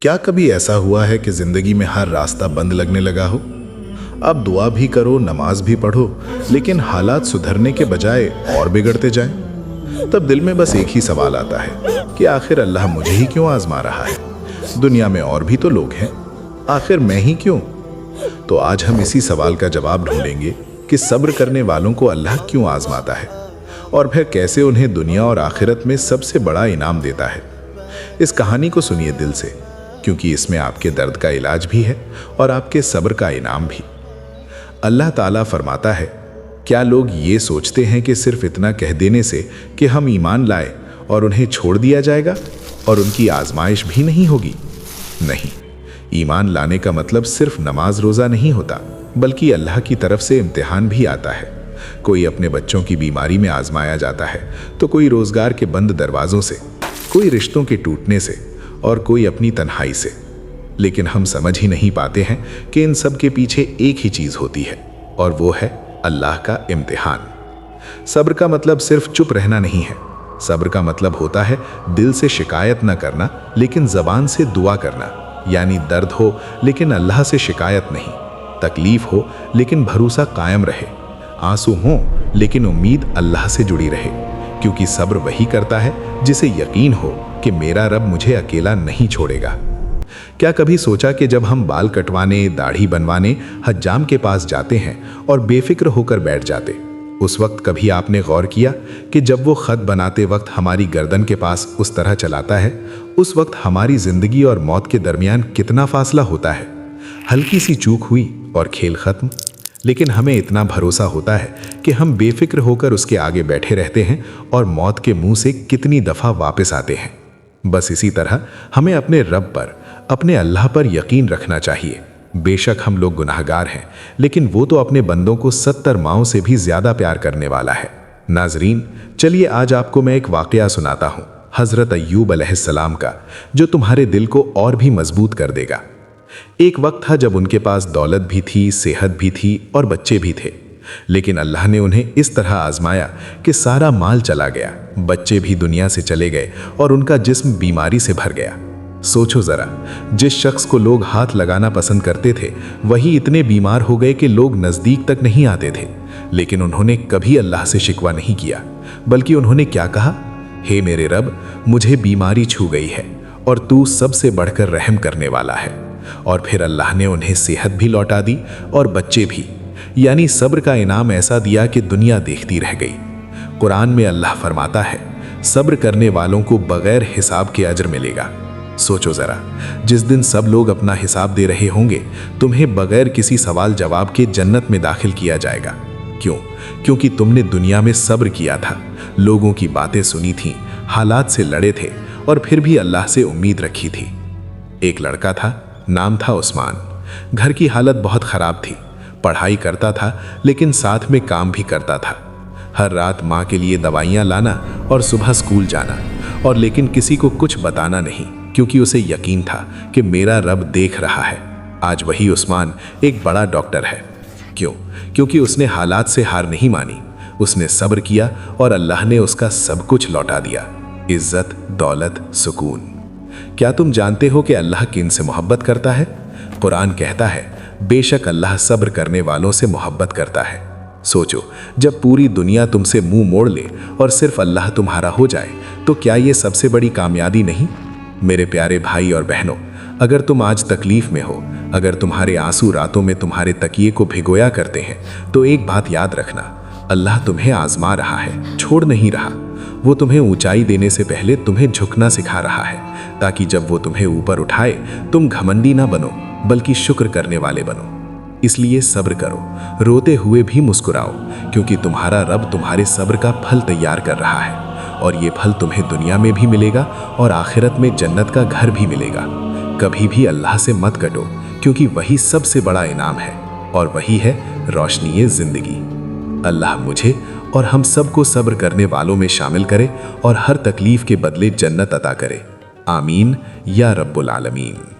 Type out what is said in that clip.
क्या कभी ऐसा हुआ है कि जिंदगी में हर रास्ता बंद लगने लगा हो? अब दुआ भी करो, नमाज भी पढ़ो, लेकिन हालात सुधरने के बजाय और बिगड़ते जाएं। तब दिल में बस एक ही सवाल आता है कि आखिर अल्लाह मुझे ही क्यों आजमा रहा है? दुनिया में और भी तो लोग हैं, आखिर मैं ही क्यों? तो आज हम इसी सवाल का जवाब ढूंढेंगे कि सब्र करने वालों को अल्लाह क्यों आजमाता है और फिर कैसे उन्हें दुनिया और आखिरत में सबसे बड़ा इनाम देता है। इस कहानी को सुनिए दिल से, क्योंकि इसमें आपके दर्द का इलाज भी है और आपके सब्र का इनाम भी। अल्लाह ताला फरमाता है, क्या लोग ये सोचते हैं कि सिर्फ इतना कह देने से कि हम ईमान लाए और उन्हें छोड़ दिया जाएगा और उनकी आजमाइश भी नहीं होगी? नहीं, ईमान लाने का मतलब सिर्फ नमाज रोज़ा नहीं होता, बल्कि अल्लाह की तरफ से इम्तिहान भी आता है। कोई अपने बच्चों की बीमारी में आजमाया जाता है, तो कोई रोज़गार के बंद दरवाज़ों से, कोई रिश्तों के टूटने से और कोई अपनी तन्हाई से। लेकिन हम समझ ही नहीं पाते हैं कि इन सब के पीछे एक ही चीज़ होती है, और वो है अल्लाह का इम्तिहान। सब्र का मतलब सिर्फ चुप रहना नहीं है। सब्र का मतलब होता है दिल से शिकायत न करना, लेकिन ज़बान से दुआ करना। यानी दर्द हो लेकिन अल्लाह से शिकायत नहीं, तकलीफ हो लेकिन भरोसा कायम रहे, आंसू हो लेकिन उम्मीद अल्लाह से जुड़ी रहे। क्योंकि सब्र वही करता है जिसे यकीन हो कि मेरा रब मुझे अकेला नहीं छोड़ेगा। क्या कभी सोचा कि जब हम बाल कटवाने, दाढ़ी बनवाने हज्जाम के पास जाते हैं और बेफिक्र होकर बैठ जाते, उस वक्त कभी आपने गौर किया कि जब वो खत बनाते वक्त हमारी गर्दन के पास उस तरह चलाता है, उस वक्त हमारी जिंदगी और मौत के दरमियान कितना फासला होता है? हल्की सी चूक हुई और खेल खत्म। लेकिन हमें इतना भरोसा होता है कि हम बेफिक्र होकर उसके आगे बैठे रहते हैं और मौत के मुंह से कितनी दफ़ा वापस आते हैं। बस इसी तरह हमें अपने रब पर, अपने अल्लाह पर यकीन रखना चाहिए। बेशक हम लोग गुनाहगार हैं, लेकिन वो तो अपने बंदों को 70 माओं से भी ज़्यादा प्यार करने वाला है। नाजरीन, चलिए आज आपको मैं एक वाक़या सुनाता हूँ हज़रत अय्यूब अलैहिस्सलाम का, जो तुम्हारे दिल को और भी मजबूत कर देगा। एक वक्त था जब उनके पास दौलत भी थी, सेहत भी थी और बच्चे भी थे। लेकिन अल्लाह ने उन्हें इस तरह आजमाया कि सारा माल चला गया, बच्चे भी दुनिया से चले गए और उनका जिस्म बीमारी से भर गया। सोचो ज़रा, जिस शख्स को लोग हाथ लगाना पसंद करते थे, वही इतने बीमार हो गए कि लोग नज़दीक तक नहीं आते थे। लेकिन उन्होंने कभी अल्लाह से शिकवा नहीं किया, बल्कि उन्होंने क्या कहा? हे मेरे रब, मुझे बीमारी छू गई है और तू सबसे बढ़कर रहम करने वाला है। और फिर अल्लाह ने उन्हें सेहत भी लौटा दी और बच्चे भी। यानी सब्र का इनाम ऐसा दिया कि दुनिया देखती रह गई। कुरान में अल्लाह फरमाता है, सब्र करने वालों को बगैर हिसाब के अजर मिलेगा। सोचो ज़रा, जिस दिन सब लोग अपना हिसाब दे रहे होंगे, तुम्हें बगैर किसी सवाल जवाब के जन्नत में दाखिल किया जाएगा। क्यों? क्योंकि तुमने दुनिया में सब्र किया था, लोगों की बातें सुनी थी, हालात से लड़े थे और फिर भी अल्लाह से उम्मीद रखी थी। एक लड़का था, नाम था उस्मान। घर की हालत बहुत ख़राब थी। पढ़ाई करता था लेकिन साथ में काम भी करता था। हर रात माँ के लिए दवाइयाँ लाना और सुबह स्कूल जाना, और लेकिन किसी को कुछ बताना नहीं, क्योंकि उसे यकीन था कि मेरा रब देख रहा है। आज वही उस्मान एक बड़ा डॉक्टर है। क्यों? क्योंकि उसने हालात से हार नहीं मानी, उसने सब्र किया और अल्लाह ने उसका सब कुछ लौटा दिया, इज्जत, दौलत, सुकून। क्या तुम जानते हो कि अल्लाह किन से मोहब्बत करता है? कुरान कहता है, बेशक अल्लाह सब्र करने वालों से मोहब्बत करता है। सोचो, जब पूरी दुनिया तुमसे मुंह मोड़ ले और सिर्फ अल्लाह तुम्हारा हो जाए, तो क्या ये सबसे बड़ी कामयाबी नहीं? मेरे प्यारे भाई और बहनों, अगर तुम आज तकलीफ में हो, अगर तुम्हारे आंसू रातों में तुम्हारे तकिए को भिगोया करते हैं, तो एक बात याद रखना, अल्लाह तुम्हें आजमा रहा है, छोड़ नहीं रहा। वो तुम्हें ऊंचाई देने से पहले तुम्हें झुकना सिखा रहा है, ताकि जब वो तुम्हें ऊपर उठाए तुम घमंडी ना बनो, बल्कि शुक्र करने वाले बनो। इसलिए सब्र करो, रोते हुए भी मुस्कुराओ, क्योंकि तुम्हारा रब तुम्हारे सब्र का फल तैयार कर रहा है, और ये फल तुम्हें दुनिया में भी मिलेगा और आखिरत में जन्नत का घर भी मिलेगा। कभी भी अल्लाह से मत कटो, क्योंकि वही सबसे बड़ा इनाम है, और वही है रोशनी जिंदगी। अल्लाह मुझे और हम सबको सब्र करने वालों में शामिल करे और हर तकलीफ के बदले जन्नत अता करे। आमीन या रब्बुल आलमीन।